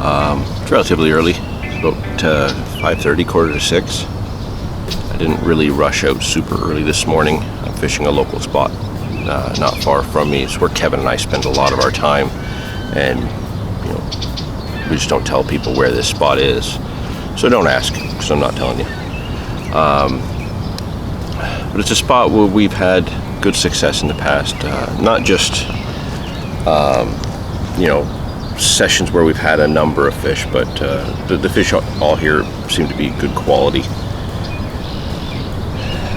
It's relatively early, about 5:30, quarter to 6. I didn't really rush out super early this morning. I'm fishing a local spot not far from me. It's where Kevin and I spend a lot of our time, and we just don't tell people where this spot is. So don't ask, because I'm not telling you. But it's a spot where we've had good success in the past. Not just sessions where we've had a number of fish, but the fish all here seem to be good quality.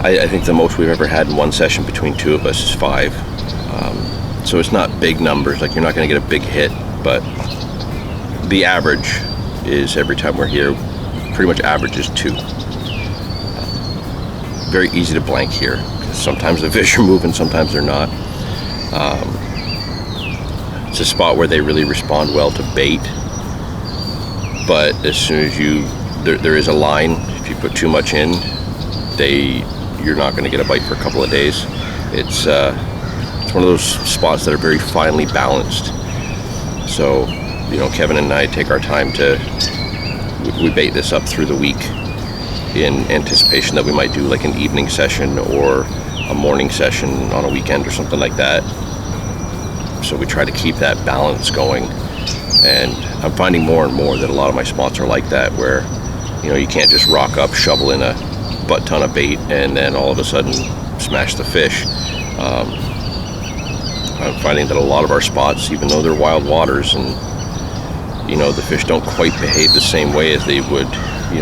I think the most we've ever had in one session between two of us is 5. So it's not big numbers, like you're not going to get a big hit, but the average is, every time we're here, pretty much averages 2. Very easy to blank here, because sometimes the fish are moving, sometimes they're not. It's a spot where they really respond well to bait, but as soon as there is a line. If you put too much in, you're not going to get a bite for a couple of days. It's one of those spots that are very finely balanced. So, Kevin and I take our time we bait this up through the week in anticipation that we might do like an evening session or a morning session on a weekend or something like that. So we try to keep that balance going. And I'm finding more and more that a lot of my spots are like that, where, you can't just rock up, shovel in a butt ton of bait, and then all of a sudden smash the fish. I'm finding that a lot of our spots, even though they're wild waters and the fish don't quite behave the same way as they would in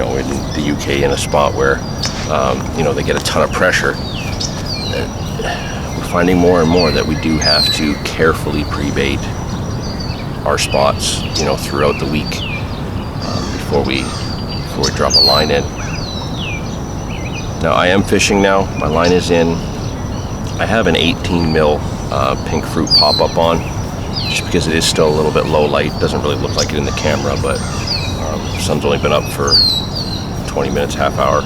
the UK, in a spot where they get a ton of pressure, we're finding more and more that we do have to carefully pre-bait our spots throughout the week before we drop a line in. Now I am fishing now. My line is in. I have an 18 mil pink fruit pop-up on, just because it is still a little bit low light. Doesn't really look like it in the camera, but the sun's only been up for 20 minutes, half hour.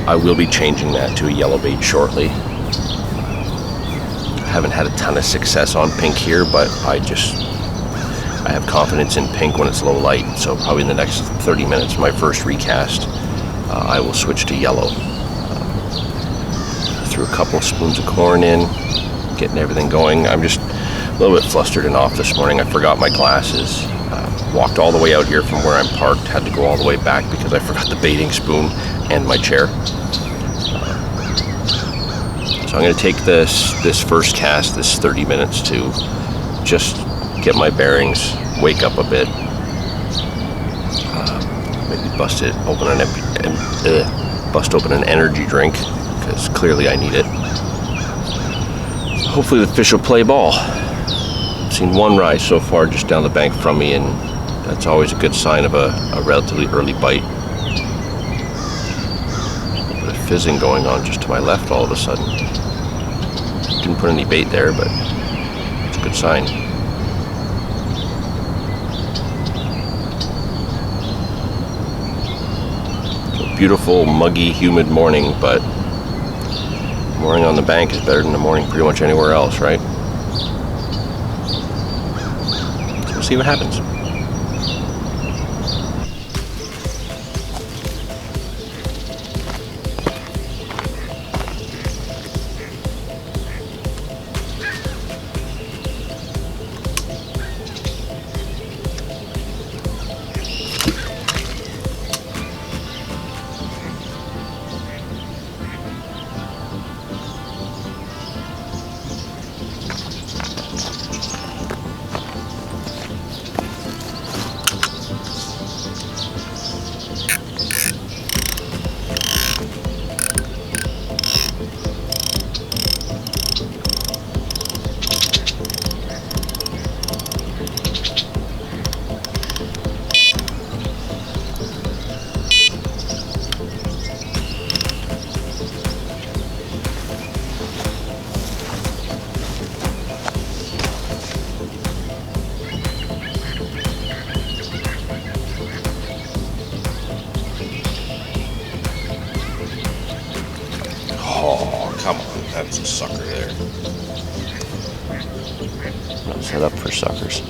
I will be changing that to a yellow bait shortly. I haven't had a ton of success on pink here, but I have confidence in pink when it's low light. So probably in the next 30 minutes, my first recast, I will switch to yellow. Threw a couple of spoons of corn in, getting everything going. I'm just a little bit flustered and off this morning. I forgot my glasses. Walked all the way out here from where I'm parked. Had to go all the way back because I forgot the baiting spoon and my chair. So I'm going to take this first cast, this 30 minutes, to just get my bearings, wake up a bit, maybe bust open an energy drink, because clearly I need it. Hopefully the fish will play ball. I've seen one rise so far just down the bank from me, and that's always a good sign of a relatively early bite. A bit of fizzing going on just to my left all of a sudden. Didn't put any bait there, but it's a good sign. It's a beautiful, muggy, humid morning, but morning on the bank is better than the morning pretty much anywhere else, right? So we'll see what happens. Oh, come on, that's a sucker there. Not set up for suckers.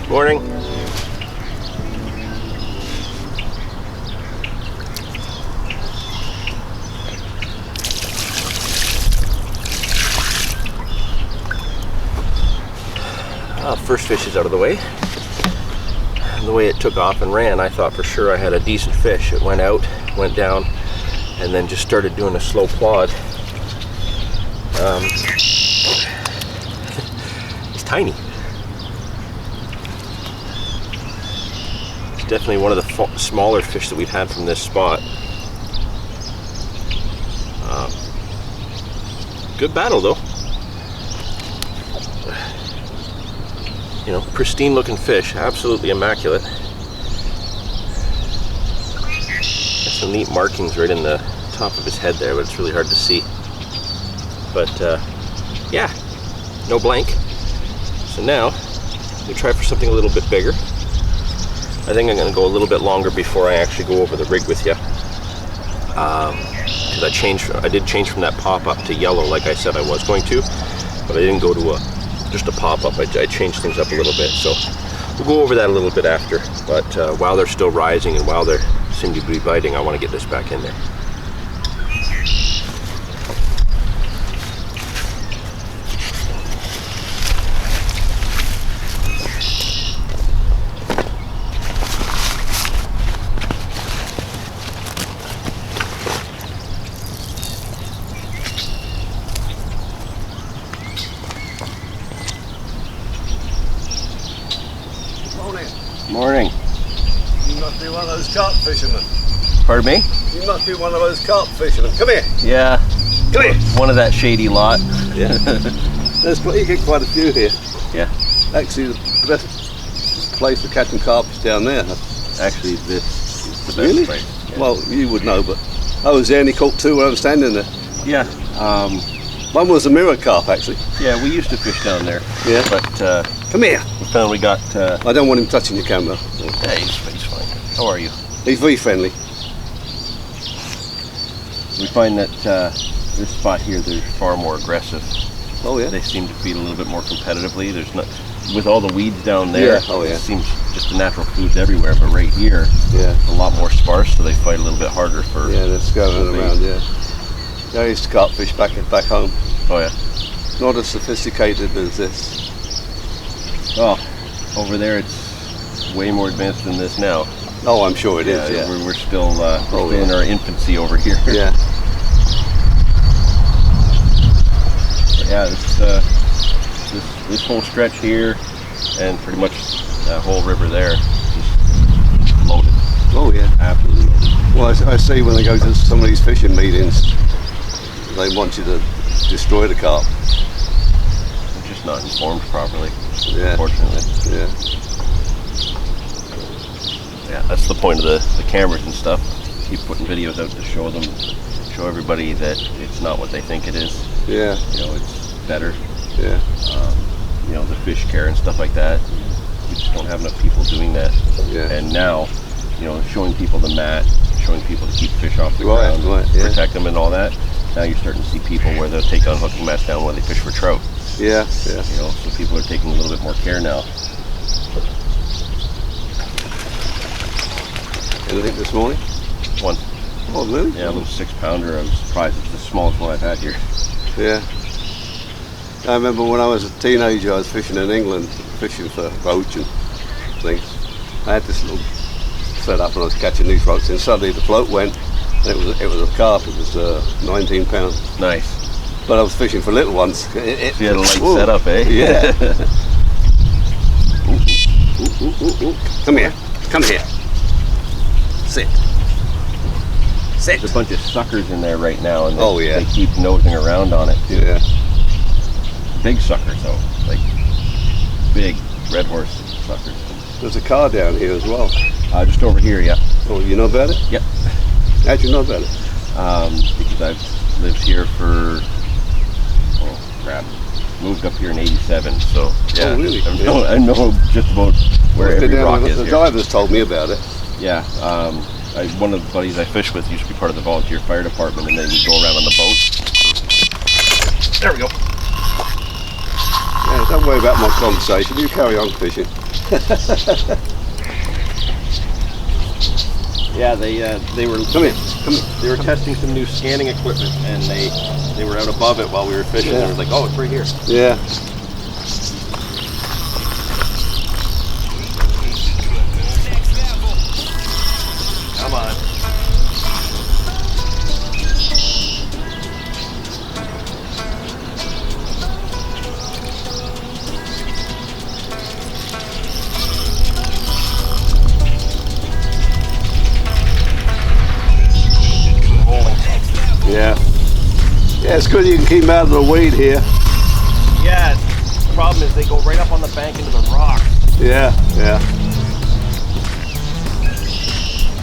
Morning. First fish is out of the way. And the way it took off and ran, I thought for sure I had a decent fish. It went out, went down, and then just started doing a slow plod. It's tiny. It's definitely one of the smaller fish that we've had from this spot. Good battle though. You know, pristine looking fish, absolutely immaculate. Got some neat markings right in the top of his head there, but it's really hard to see. But yeah, no blank. So now, we try for something a little bit bigger. I think I'm gonna go a little bit longer before I actually go over the rig with you. Because I did change from that pop-up to yellow like I said I was going to, but I didn't go to just a pop-up. I changed things up a little bit, so we'll go over that a little bit after. But while they're still rising and while they seem to be biting, I want to get this back in there. Morning. You must be one of those carp fishermen. Pardon me? You must be one of those carp fishermen. Come here. Yeah. Come here. One of that shady lot. Yeah. You get quite a few here. Yeah. Actually, the best place for catching carp is down there. Actually, this is the best Really? place. Yeah. Well, you would know, but Oh, was there any caught two when I was standing there? Yeah. One was a mirror carp, actually. Yeah, we used to fish down there. Yeah. But Come here. we found we got. I don't want him touching your camera. Hey, he's fine. How are you? He's very friendly. We find that this spot here, they're far more aggressive. Oh yeah. They seem to feed a little bit more competitively. There's not, with all the weeds down there. Yeah. Oh yeah. It seems just the natural food's everywhere, but right here, Yeah. a lot more sparse, so they fight a little bit harder for. Yeah, they're scurrying around. Yeah. I used to carp fish back home. Oh yeah. Not as sophisticated as this. Oh, over there it's way more advanced than this now. Oh, I'm sure it is. Yeah. We're still in our infancy over here. Yeah. Yeah, this whole stretch here, and pretty much that whole river there, just loaded. Oh yeah. Absolutely loaded. Well, I see when they go to some of these fishing meetings, they want you to destroy the carp. They're just not informed properly, Yeah. unfortunately. Yeah. Yeah, that's the point of the cameras and stuff. Keep putting videos out to show everybody that it's not what they think it is. Yeah. You know, it's better. Yeah. You know, the fish care and stuff like that. We just don't have enough people doing that. Yeah. And now, you know, showing people the mat, showing people to keep fish off the Right, ground, right, yeah. protect them and all that. Now you're starting to see people where they'll take unhooking mats down when they fish for trout. Yeah. Yeah. You know, so people are taking a little bit more care now. Anything this morning? One, Oh really? yeah, a little 6-pounder. I was surprised it's the smallest one I've had here. Yeah. I remember when I was a teenager, I was fishing in England, fishing for roach and things. I had this little set up and I was catching these roach, and suddenly the float went, and it was a carp. It was 19 pounds. Nice. But I was fishing for little ones. So you had a light Ooh. setup, eh? Yeah. Ooh. Come here. Come here. Sit. Sit. There's a bunch of suckers in there right now, and they keep nosing around on it too. Yeah. Big suckers though, like big red horse suckers. There's a car down here as well. Just over here, yeah. Oh, you know about it? Yep. How'd you know about it? Because I've lived here for, moved up here in '87, so yeah. Oh, really? I know just about where every rock is The here. divers told me about it. Yeah. One of the buddies I fish with used to be part of the volunteer fire department, and they would go around on the boat. There we go. Yeah, don't worry about my conversation. You carry on fishing. Yeah, they were Come here. they were testing some new scanning equipment, and they were out above it while we were fishing. Yeah. They were like, "Oh, it's right here." Yeah. Come on. Yeah. Yeah, it's good you can keep them out of the weed here. Yeah, the problem is they go right up on the bank into the rock. Yeah, yeah.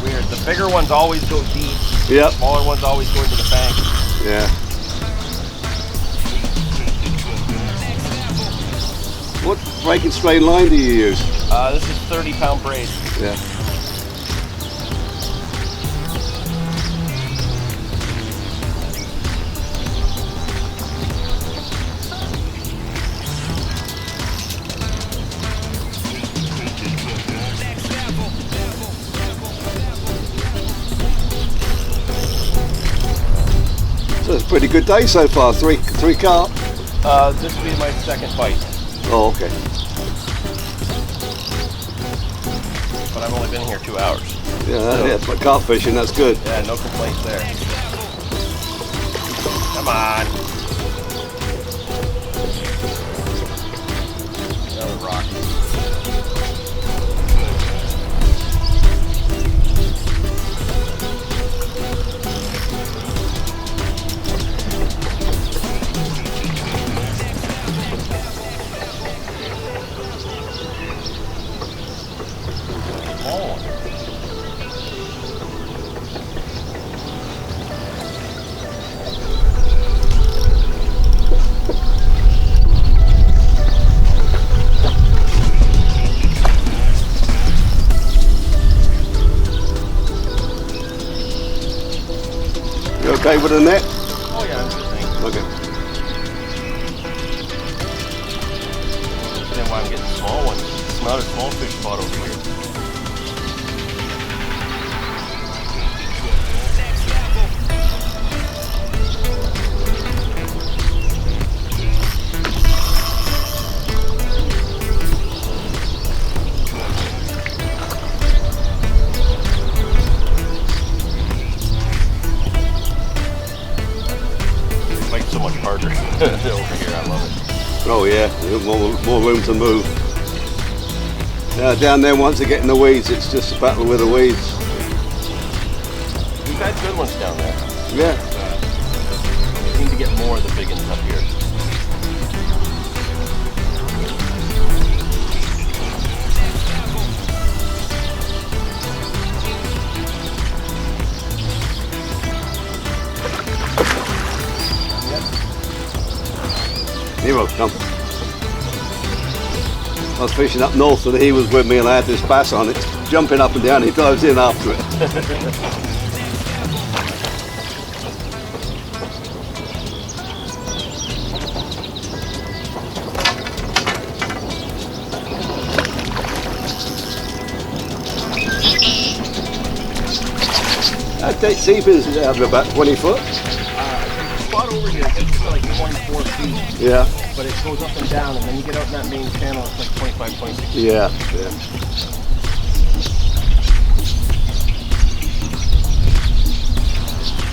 Weird. The bigger ones always go deep. Yep. The smaller ones always go into the bank. Yeah. What breaking straight line do you use? This is 30-pound braid. Yeah. So it's a pretty good day so far. Three carp. This will be my second bite, Oh, okay. but I've only been here 2 hours. Yeah, but carp fishing, that's good. Yeah, no complaints there. Come on. Another rock. okay with a net? Oh yeah, I'm good, thanks. Okay. Then why I'm getting small ones. It's not a small fish spot over here. Like so much harder over here. I love it. Oh yeah, more room to move. Down there, once they get in the weeds, it's just a battle with the weeds. We've had good ones down there. Yeah. We need to get more of the big ones up here. Nero, come. I was fishing up north and he was with me and I had this bass on it, jumping up and down, he dives in after it. That deep is about 20 foot. The spot over here gets to like 24 feet. Yeah. But it goes up and down, and then you get out in that main channel, it's like 25, 26. Yeah.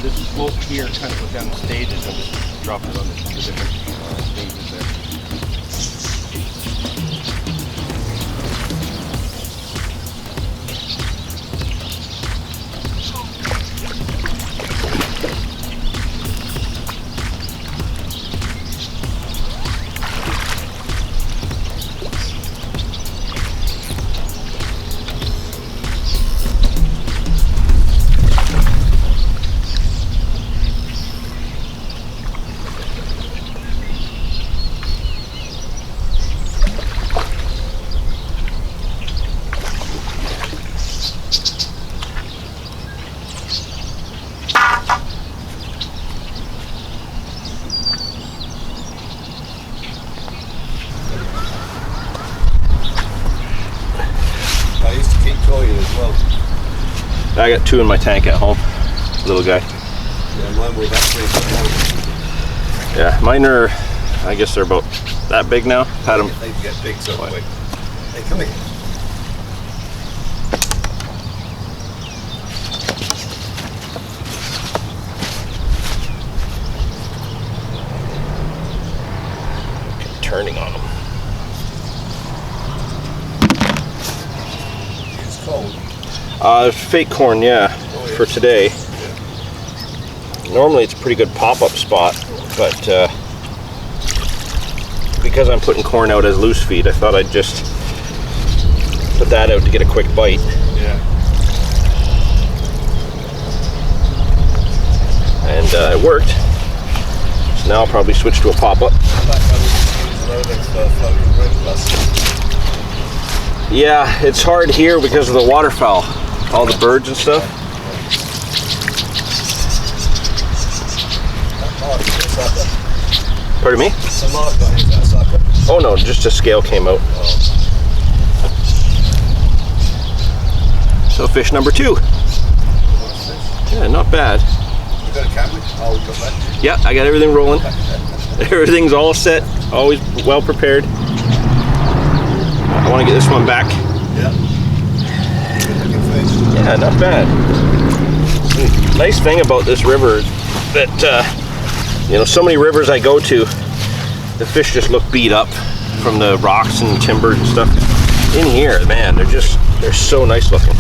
This slope here kind of goes down the stages and just drops it on the different stages there. I used to keep toying as well. I got 2 in my tank at home, little guy. Yeah, mine were about 3 foot long. Yeah, mine are, I guess they're about that big now. Had them. They get big so quick. Hey, come here. Turning on them. It's cold. Fake corn, yeah, for today. Normally it's a pretty good pop-up spot, but because I'm putting corn out as loose feed, I thought I'd just put that out to get a quick bite. Yeah. And it worked. So now I'll probably switch to a pop-up. Yeah, it's hard here because of the waterfowl, all the birds and stuff. Pardon me? Oh no, just a scale came out. So fish number 2. Yeah, not bad. You got a camera? Oh, we got that. Yeah, I got everything rolling. Everything's all set, always well prepared. I want to get this one back. Yeah. Yeah, not bad. Nice thing about this river is that, you know, so many rivers I go to, the fish just look beat up from the rocks and timbers and stuff. In here, man, they're so nice looking. A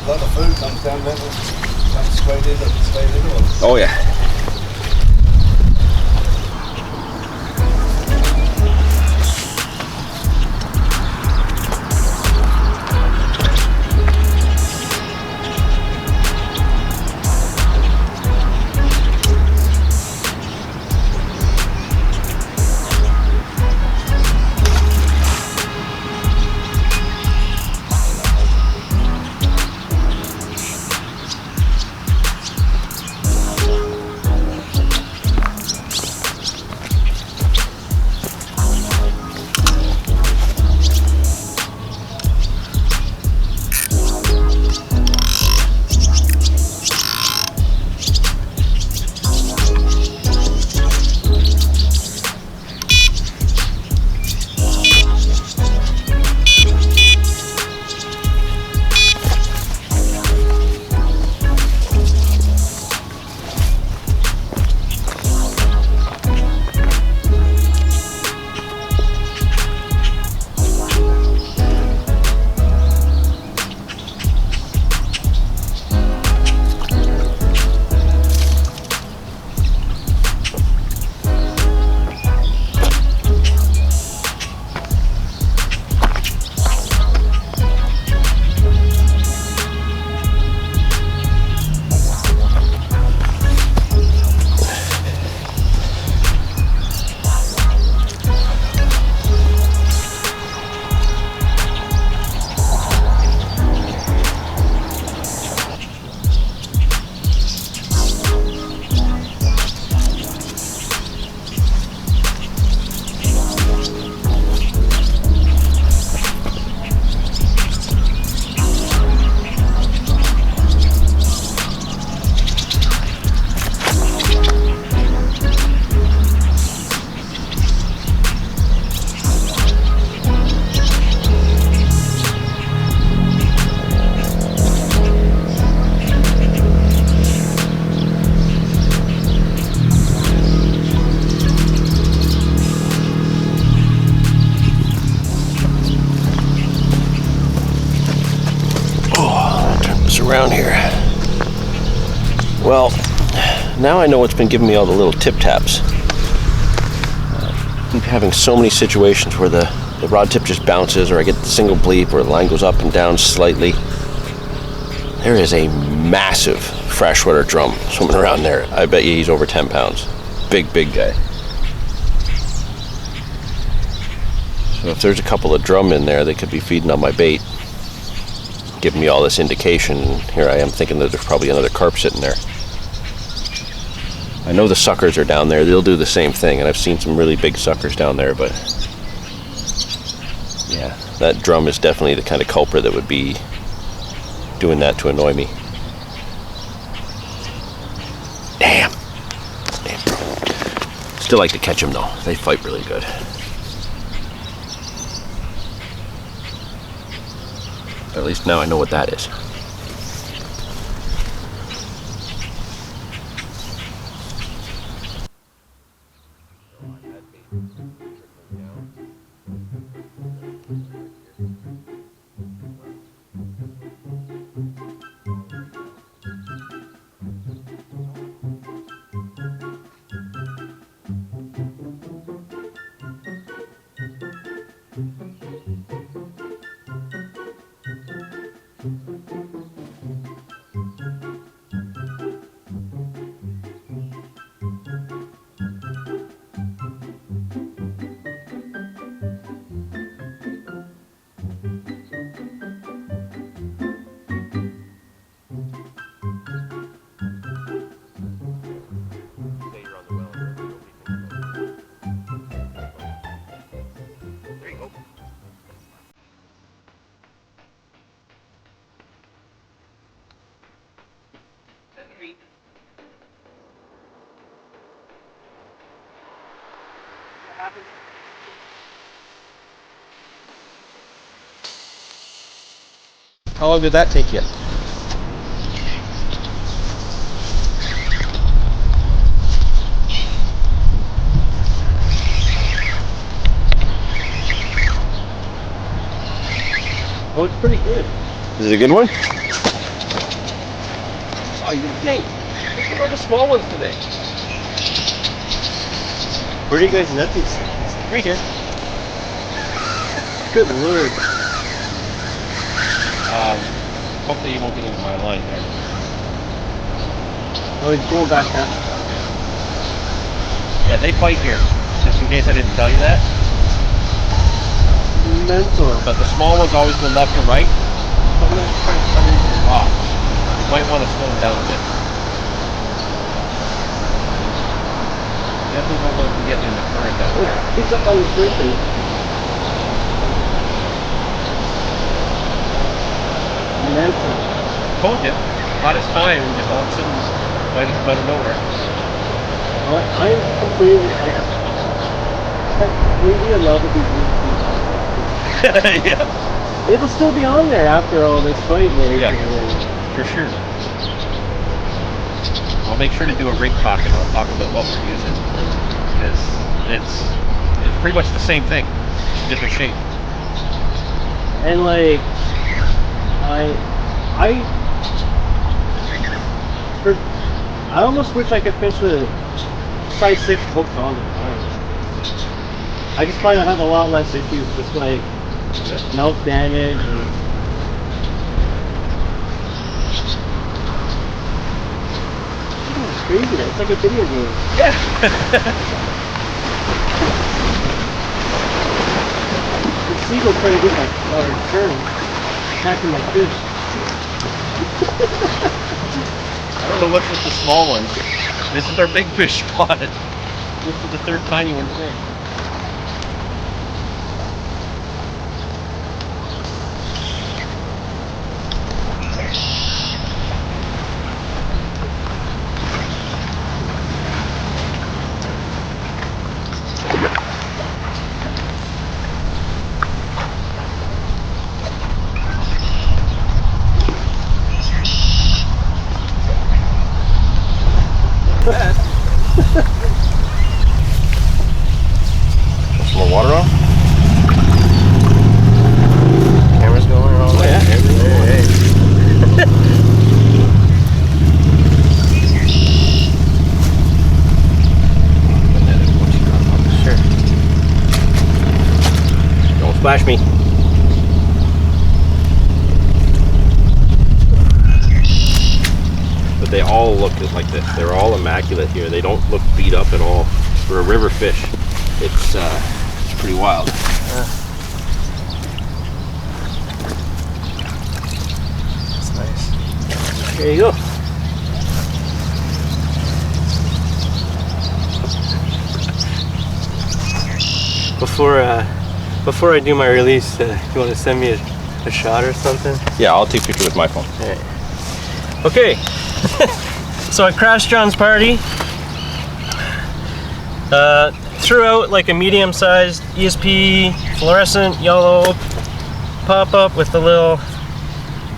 lot of food comes down there, comes straight into it. Oh yeah. Well, now I know what's been giving me all the little tip taps. I keep having so many situations where the rod tip just bounces, or I get the single bleep, or the line goes up and down slightly. There is a massive freshwater drum swimming around there. I bet you he's over 10 pounds. Big guy. So if there's a couple of drum in there, they could be feeding on my bait, giving me all this indication. And here I am thinking that there's probably another carp sitting there. I know the suckers are down there. They'll do the same thing, and I've seen some really big suckers down there, but yeah, that drum is definitely the kind of culprit that would be doing that to annoy me. Damn. Still like to catch them though. They fight really good. But at least now I know what that is. How long did that take you? Oh, it's pretty good. Is it a good one? Oh, you think? Look at the small ones today. Where do you guys net these? Right here. Good lord. Hopefully you won't get into my line there. Oh, he's going back now. Yeah, they fight here. Just in case I didn't tell you that. Mental. But the small ones always go left or right. Some of them try to come into the rock. You might want to slow them down a bit. Definitely don't let them get in the current down there. He's up on the surface. Mental. Told you. Hottest time, just all of a sudden, might have come out of nowhere. I'm completely in love with these YouTube. Yeah. It'll still be on there after all this fight later. Yeah. For sure. I'll make sure to do a rig talk and I'll talk about what we're using. Because it's pretty much the same thing. Just different shape. And like, I almost wish I could fish with size 6 hooks on the line. I just find I have a lot less issues, just like mouth damage and it's crazy. It's like a video game. Yeah. The seagull trying to get my turn, attacking my fish. I don't know what's with the small ones. This is our big fish spot. This is the third tiny one today. Some more water on? Camera's going all the way. Yeah. Hey. Splash me. But they all look like this. They're all immaculate here. They don't look beat up at all. For a river fish, it's pretty wild. That's nice. There you go. Before I do my release, you want to send me a shot or something? Yeah, I'll take a picture with my phone. All right. Okay. So I crashed John's party. Threw out like a medium-sized ESP fluorescent yellow pop-up with a little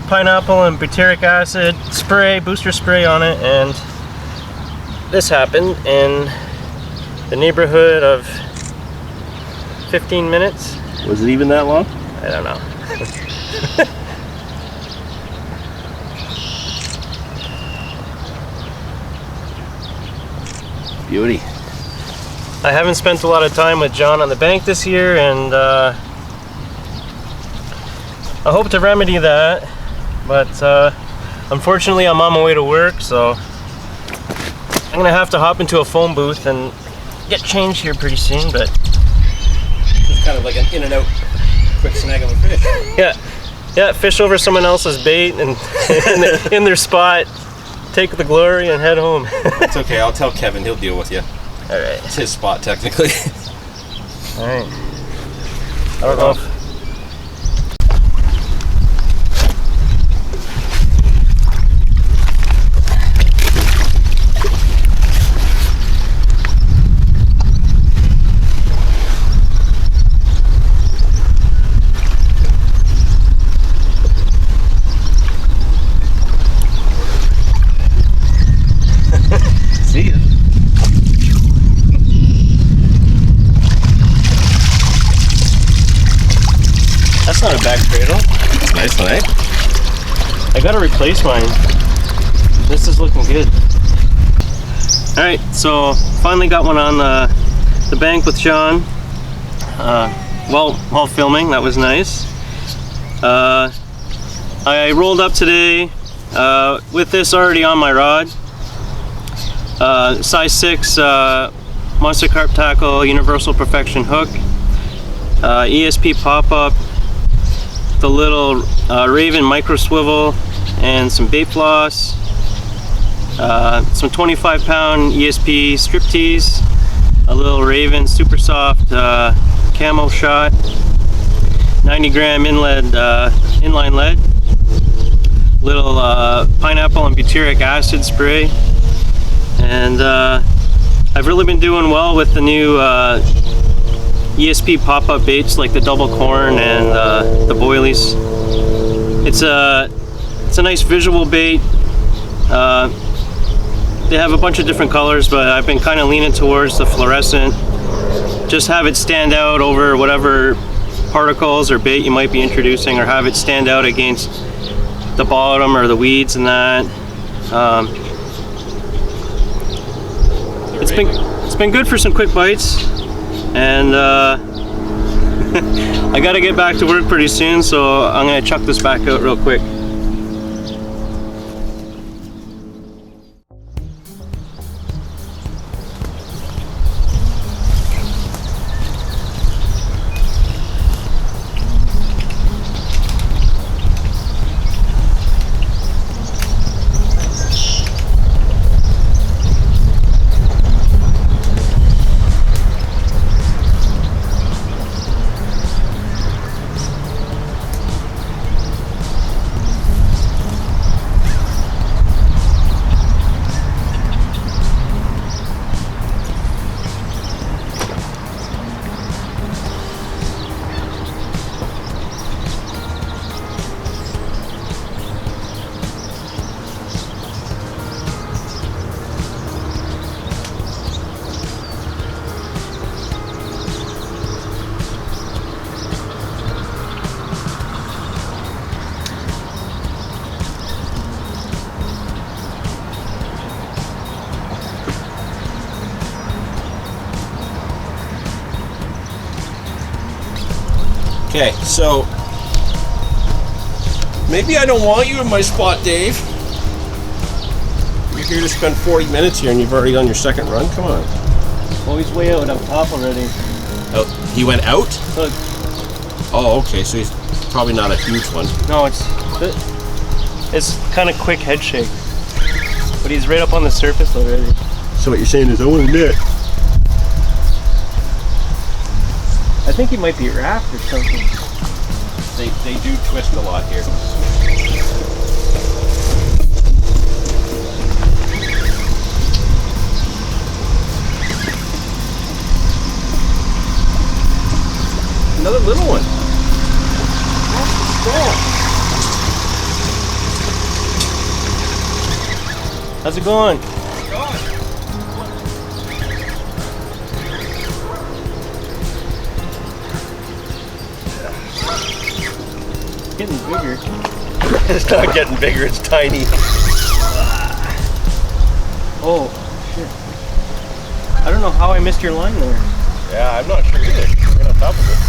pineapple and butyric acid spray, booster spray on it, and this happened in the neighborhood of 15 minutes. Was it even that long? I don't know. Beauty. I haven't spent a lot of time with John on the bank this year, and I hope to remedy that, but unfortunately I'm on my way to work, so I'm gonna have to hop into a phone booth and get changed here pretty soon. But It's kind of like an in and out quick snag of a fish. yeah, fish over someone else's bait and in their spot, take the glory and head home. It's okay, I'll tell Kevin, he'll deal with you. All right. It's his spot technically. All right. I don't know if See ya. that's not a back cradle. Nice one, eh? I gotta replace mine. This is looking good. All right, so finally got one on the bank with John. While filming, that was nice. I rolled up today with this already on my rod. Size 6 Monster Carp Tackle Universal Perfection hook. ESP pop-up, the little Raven micro swivel, and some bait floss, some 25-pound ESP strip tees, a little Raven super soft camo shot, 90-gram inline lead, little pineapple and butyric acid spray, and I've really been doing well with the new ESP pop-up baits like the double corn and the boilies. It's a nice visual bait. They have a bunch of different colors, but I've been kind of leaning towards the fluorescent. Just have it stand out over whatever particles or bait you might be introducing, or have it stand out against the bottom or the weeds and that. It's been good for some quick bites, and I gotta get back to work pretty soon, so I'm gonna chuck this back out real quick. Okay, so maybe I don't want you in my spot, Dave. You're here to spend 40 minutes here and you've already done your second run? Come on. Oh, he's way out up top already. Oh, he went out? Look. Oh, okay, so he's probably not a huge one. No, it's kind of quick head shake. But he's right up on the surface already. So what you're saying is I want a net. I think he might be raft or something. They do twist a lot here. Another little one. How's it going? Getting bigger. It's not getting bigger, it's tiny. Oh, shit. I don't know how I missed your line there. Yeah, I'm not sure either. We're right on top of it.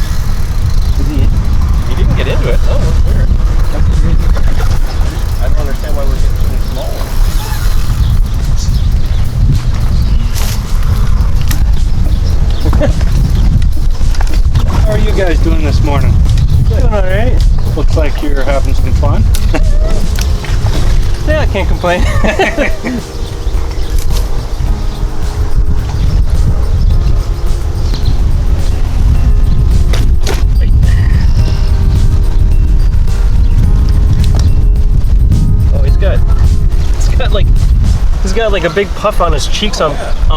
Is he? He didn't get into it. Oh, that's weird. That's crazy. I don't understand why we're getting so many small ones. How are you guys doing this morning? Doing alright. Looks like you're having some fun. Yeah, I can't complain. Oh, he's got like a big puff on his cheeks on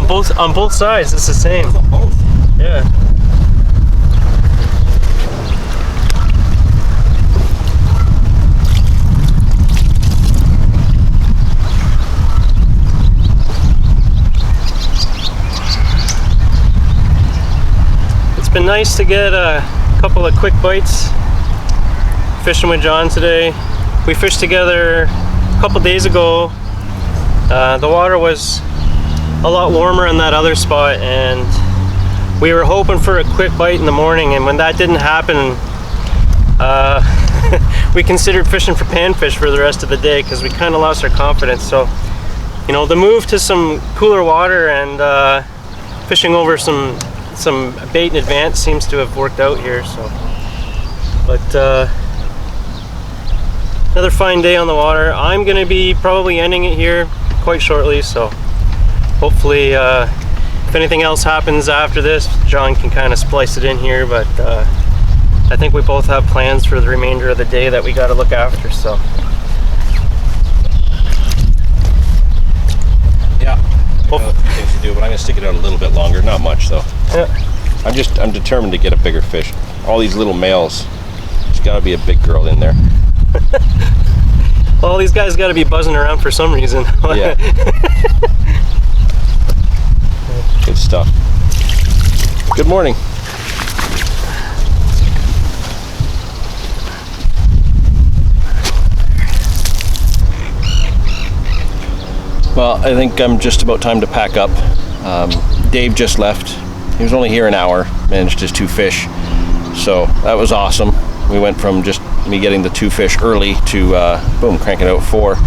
both sides. It's the same. Yeah. It's been nice to get a couple of quick bites fishing with John today. We fished together a couple days ago. The water was a lot warmer in that other spot and we were hoping for a quick bite in the morning, and when that didn't happen, we considered fishing for panfish for the rest of the day because we kind of lost our confidence. So, you know, the move to some cooler water and fishing over some bait in advance seems to have worked out here. So, but another fine day on the water. I'm going to be probably ending it here quite shortly, so hopefully if anything else happens after this, John can kind of splice it in here, but I think we both have plans for the remainder of the day that we got to look after. So yeah, things to do, but I'm gonna stick it out a little bit longer. Not much though. yeah. I'm determined to get a bigger fish. All these little males, there's got to be a big girl in there. Well, these guys got to be buzzing around for some reason. Yeah. Good stuff. Good morning. Well, I think I'm just about time to pack up. Dave just left. He was only here an hour, managed his 2 fish. So that was awesome. We went from just me getting the 2 fish early to boom, cranking out 4.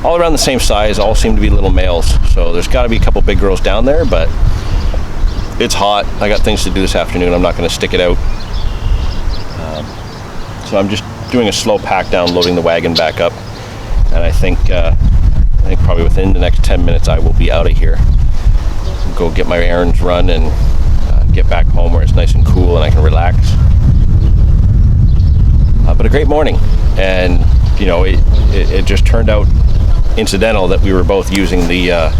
All around the same size, all seem to be little males. So there's got to be a couple big girls down there, but it's hot. I got things to do this afternoon. I'm not going to stick it out. So I'm just doing a slow pack down, loading the wagon back up. And I think probably within the next 10 minutes I will be out of here. Go get my errands run and get back home where it's nice and cool and I can relax. But a great morning, and you know, it just turned out incidental that we were both using the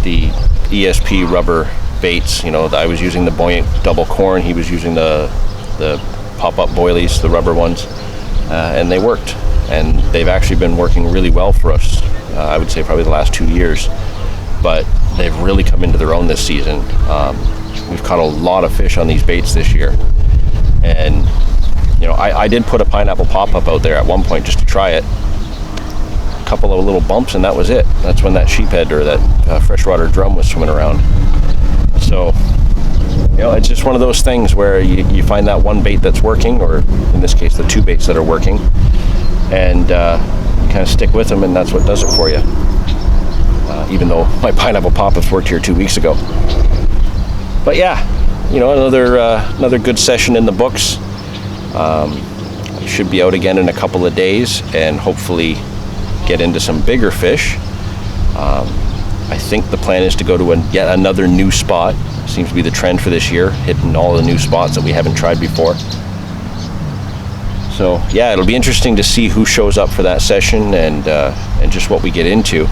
ESP rubber baits. You know, I was using the buoyant double corn, he was using the pop-up boilies, the rubber ones, and they worked, and they've actually been working really well for us. I would say probably the last 2 years, but they've really come into their own this season. We've caught a lot of fish on these baits this year, and you know, I did put a pineapple pop-up out there at one point just to try it. A couple of little bumps and that was it. That's when that sheephead or that freshwater drum was swimming around. So You know, it's just one of those things where you find that one bait that's working, or in this case, the two baits that are working, and you kind of stick with them, and that's what does it for you. Even though my pineapple pop-ups worked here 2 weeks ago. But yeah, you know, another good session in the books. I should be out again in a couple of days and hopefully get into some bigger fish. I think the plan is to go to yet another new spot. Seems to be the trend for this year, hitting all the new spots that we haven't tried before. So yeah, it'll be interesting to see who shows up for that session and just what we get into.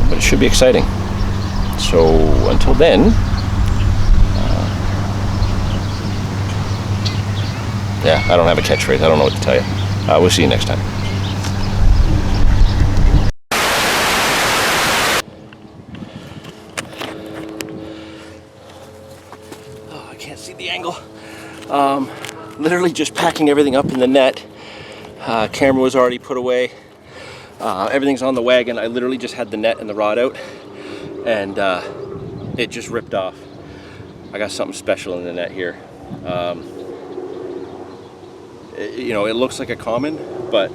But it should be exciting. So until then, yeah, I don't have a catchphrase. I don't know what to tell you. We'll see you next time. Oh, I can't see the angle. Literally just packing everything up in the net. Camera was already put away. Everything's on the wagon. I literally just had the net and the rod out, and it just ripped off. I got something special in the net here. You know, it looks like a common, but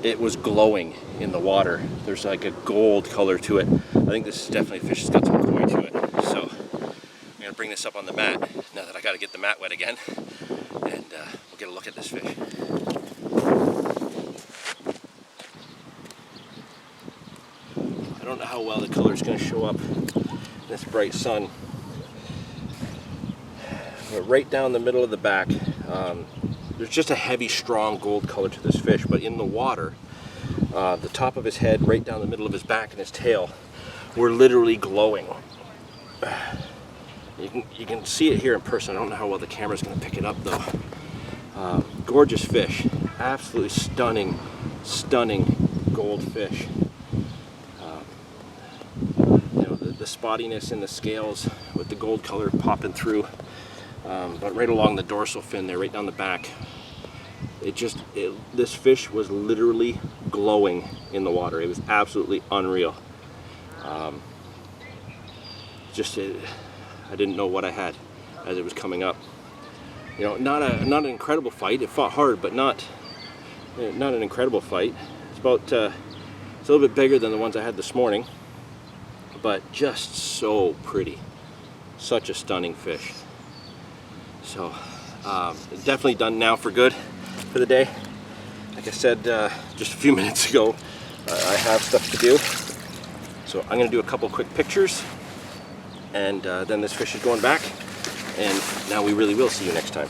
it was glowing in the water. There's like a gold color to it. I think this is definitely a fish that's got some koi to it. So I'm gonna bring this up on the mat now that I gotta get the mat wet again, and we'll get a look at this fish. I don't know how well the color is going to show up in this bright sun. But right down the middle of the back, there's just a heavy, strong gold color to this fish, but in the water, the top of his head, right down the middle of his back and his tail, were literally glowing. You can see it here in person. I don't know how well the camera's going to pick it up though. Gorgeous fish, absolutely stunning, stunning gold fish. The spottiness in the scales with the gold color popping through, but right along the dorsal fin there, right down the back, this fish was literally glowing in the water. It was absolutely unreal. I didn't know what I had as it was coming up. You know, not an incredible fight. It fought hard, but not an incredible fight. It's a little bit bigger than the ones I had this morning, but just so pretty. Such a stunning fish. So definitely done now for good for the day. Like I said just a few minutes ago, I have stuff to do. So I'm gonna do a couple quick pictures, and then this fish is going back, and now we really will see you next time.